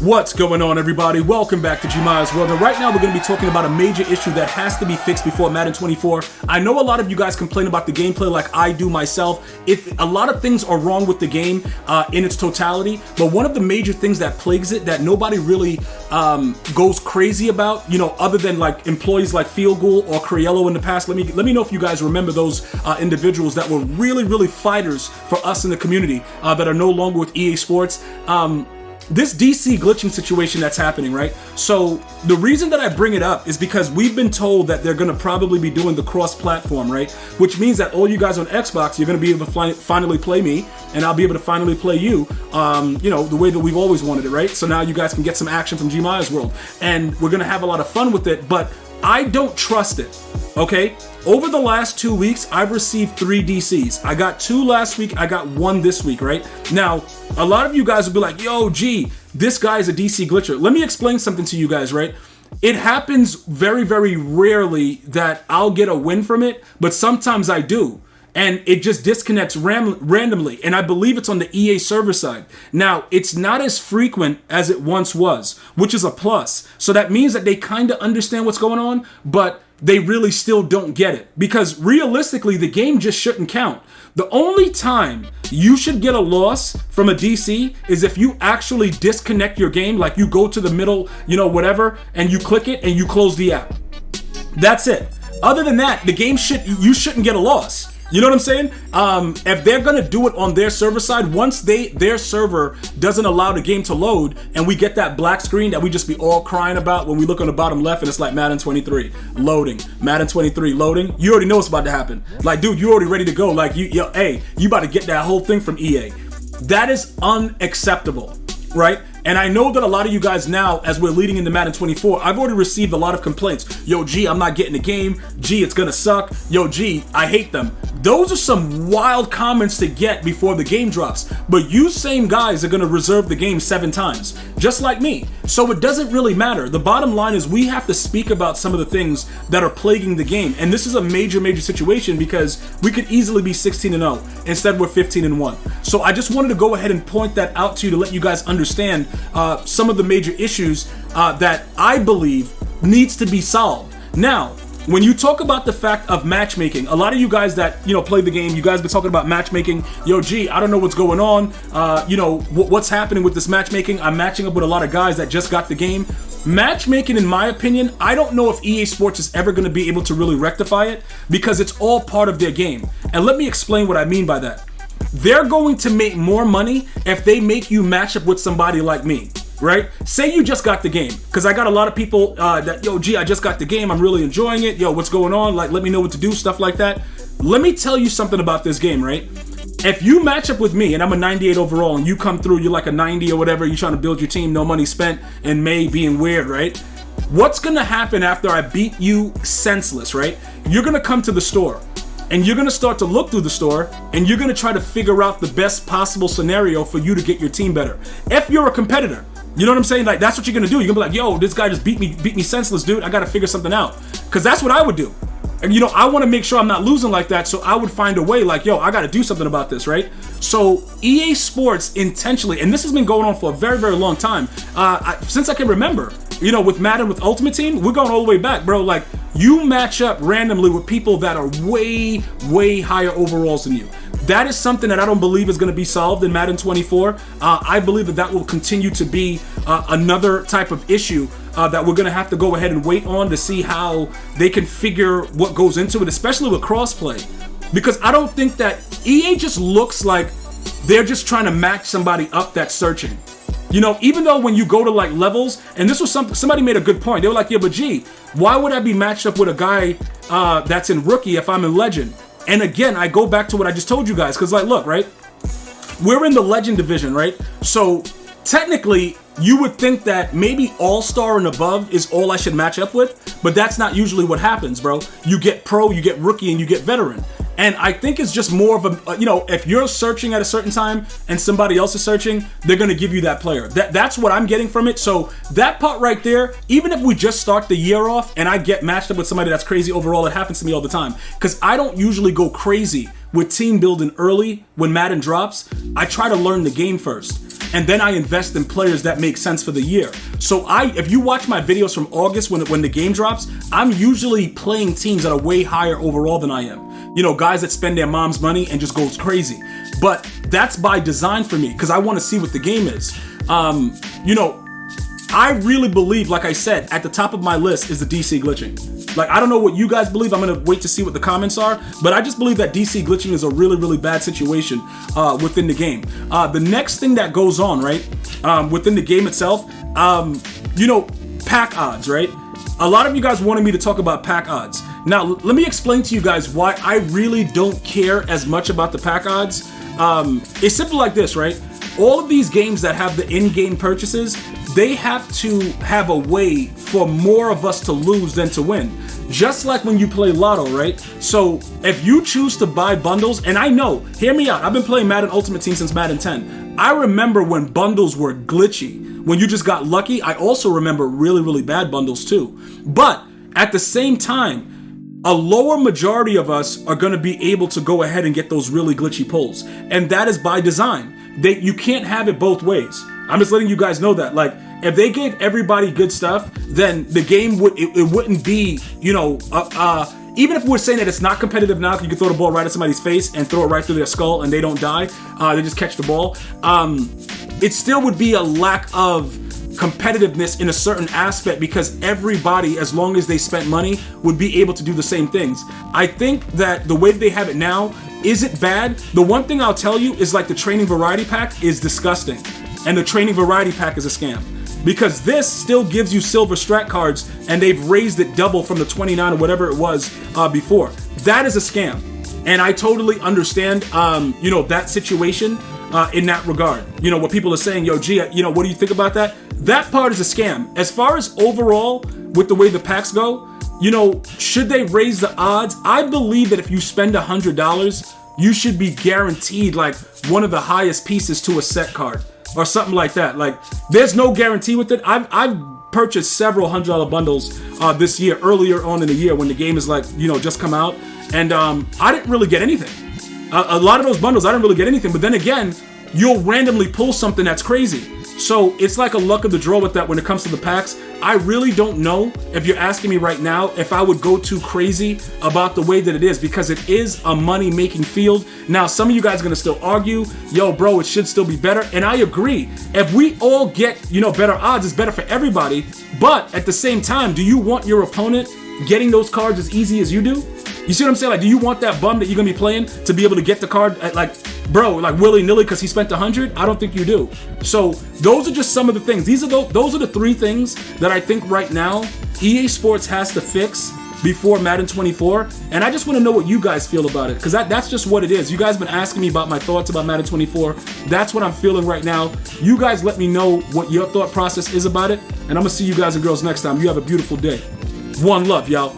What's going on, everybody? Welcome back to GmiasWorld. And right now we're going to be talking about a major issue that has to be fixed before Madden 24. I know a lot of you guys complain about the gameplay like I do myself. A lot of things are wrong with the game in its totality, but one of the major things that plagues it that nobody really goes crazy about, other than like employees like Field Goal or Criello in the past. Let me know if you guys remember those individuals that were really fighters for us in the community that are no longer with EA Sports. This DC glitching situation that's happening, right? So the reason that I bring it up is because we've been told that they're going to probably be doing the cross-platform, right? Which means that all you guys on Xbox, you're going to be able to finally play me, and I'll be able to finally play you, the way that we've always wanted it, right? So now you guys can get some action from GmiasWorld, and we're going to have a lot of fun with it, but I don't trust it, okay? Over the last 2 weeks, I've received 3 DCs. I got 2 last week, I got 1 this week, right? Now, a lot of you guys will be like, yo, G, this guy is a DC glitcher. Let me explain something to you guys, right? It happens very rarely that I'll get a win from it, but sometimes I do. And it just disconnects randomly. And I believe it's on the EA server side. Now, it's not as frequent as it once was, which is a plus. So that means that they kind of understand what's going on, but they really still don't get it. Because realistically, the game just shouldn't count. The only time you should get a loss from a DC is if you actually disconnect your game, like you go to the middle, whatever, and you click it and you close the app. That's it. Other than that, the game you shouldn't get a loss. You know what I'm saying? If they're gonna do it on their server side, once their server doesn't allow the game to load, and we get that black screen that we just be all crying about when we look on the bottom left, and it's like Madden 23 loading, Madden 23 loading. You already know what's about to happen. Like, dude, you already ready to go. Like, you about to get that whole thing from EA. That is unacceptable, right? And I know that a lot of you guys now, as we're leading into Madden 24, I've already received a lot of complaints. Yo, G, I'm not getting the game. G, it's gonna suck. Yo, G, I hate them. Those are some wild comments to get before the game drops. But you same guys are gonna reserve the game 7 times, just like me. So it doesn't really matter. The bottom line is we have to speak about some of the things that are plaguing the game. And this is a major situation because we could easily be 16-0. Instead, we're 15-1. So I just wanted to go ahead and point that out to you to let you guys understand some of the major issues that I believe needs to be solved. Now, when you talk about the fact of matchmaking, a lot of you guys that play the game, you guys been talking about matchmaking. Yo, G, I don't know what's going on. What's happening with this matchmaking? I'm matching up with a lot of guys that just got the game. Matchmaking, in my opinion, I don't know if EA Sports is ever going to be able to really rectify it because it's all part of their game. And let me explain what I mean by that. They're going to make more money if they make you match up with somebody like me, right? Say you just got the game, because I got a lot of people that, yo, G, I just got the game, I'm really enjoying it, yo, what's going on, like, let me know what to do, stuff like that. Let me tell you something about this game, right? If you match up with me, and I'm a 98 overall, and you come through, you're like a 90 or whatever, you're trying to build your team, no money spent, and May being weird, right? What's gonna happen after I beat you senseless, right? You're gonna come to the store, and you're gonna start to look through the store, and you're gonna try to figure out the best possible scenario for you to get your team better. If you're a competitor, you know what I'm saying? Like, that's what you're gonna do. You're gonna be like, yo, this guy just beat me senseless, dude. I gotta figure something out. Cause that's what I would do. And I wanna make sure I'm not losing like that, so I would find a way like, yo, I gotta do something about this, right? So EA Sports intentionally, and this has been going on for a very long time, since I can remember, with Madden, with Ultimate Team, we're going all the way back, bro. Like, you match up randomly with people that are way higher overalls than you. That is something that I don't believe is going to be solved in Madden 24. I believe that will continue to be another type of issue that we're going to have to go ahead and wait on to see how they can figure what goes into it, especially with crossplay. Because I don't think that EA just looks like they're just trying to match somebody up that's searching. Even though when you go to like levels, and this was somebody made a good point. They were like, yeah, but G, why would I be matched up with a guy that's in rookie if I'm in legend? And again, I go back to what I just told you guys, because like, look, right? We're in the legend division, right? So technically, you would think that maybe all-star and above is all I should match up with, but that's not usually what happens, bro. You get pro, you get rookie, and you get veteran. And I think it's just more of a, if you're searching at a certain time and somebody else is searching, they're going to give you that player. That's what I'm getting from it. So that part right there, even if we just start the year off and I get matched up with somebody that's crazy overall, it happens to me all the time. Because I don't usually go crazy with team building early when Madden drops. I try to learn the game first. and then I invest in players that make sense for the year. So if you watch my videos from August when the game drops, I'm usually playing teams that are way higher overall than I am. You know, guys that spend their mom's money and just goes crazy. But that's by design for me, because I want to see what the game is. You know, I really believe, like I said, at the top of my list is the DC glitching. Like, I don't know what you guys believe. I'm going to wait to see what the comments are. But I just believe that DC glitching is a really, really bad situation within the game. The next thing that goes on, right, within the game itself, you know, pack odds, right? A lot of you guys wanted me to talk about pack odds. Now, let me explain to you guys why I really don't care as much about the pack odds. It's simple like this, right? All of these games that have the in-game purchases, they have to have a way for more of us to lose than to win. Just like when you play Lotto, right? So if you choose to buy bundles, and I know, hear me out, I've been playing Madden Ultimate Team since Madden 10. I remember when bundles were glitchy, when you just got lucky. I also remember really, really bad bundles too. But at the same time, a lower majority of us are going to be able to go ahead and get those really glitchy pulls. And that is by design. You can't have it both ways. I'm just letting you guys know that. Like, if they gave everybody good stuff, then the game wouldn't be, you know, even if we're saying that it's not competitive now, you can throw the ball right at somebody's face and throw it right through their skull and they don't die, they just catch the ball, it still would be a lack of competitiveness in a certain aspect, because everybody, as long as they spent money, would be able to do the same things. I think that the way they have it now, is it bad? The one thing I'll tell you is, like, the training variety pack is disgusting, and the training variety pack is a scam, because this still gives you silver strat cards, and they've raised it double from the 29 or whatever it was before. That is a scam, and I totally understand, you know, that situation in that regard. You know, what people are saying, yo, G, you know, what do you think about that? That part is a scam. As far as overall, with the way the packs go, you know, should they raise the odds? I believe that if you spend $100, you should be guaranteed like one of the highest pieces to a set card or something like that. Like, there's no guarantee with it. I've purchased several $100 bundles this year, earlier on in the year when the game is, like, you know, just come out, and I didn't really get anything. A lot of those bundles, I didn't really get anything. But then again, you'll randomly pull something that's crazy. So it's like a luck of the draw with that when it comes to the packs. I really don't know, if you're asking me right now, if I would go too crazy about the way that it is, because it is a money-making field. Now, some of you guys are going to still argue, yo, bro, it should still be better. And I agree. If we all get, you know, better odds, it's better for everybody. But at the same time, do you want your opponent getting those cards as easy as you do? You see what I'm saying? Like, do you want that bum that you're going to be playing to be able to get the card at, like, bro, like, willy-nilly because he spent $100? I don't think you do. So those are just some of the things. Those are the three things that I think right now EA Sports has to fix before Madden 24. And I just want to know what you guys feel about it, because that's just what it is. You guys been asking me about my thoughts about Madden 24. That's what I'm feeling right now. You guys let me know what your thought process is about it. And I'm going to see you guys and girls next time. You have a beautiful day. One love, y'all.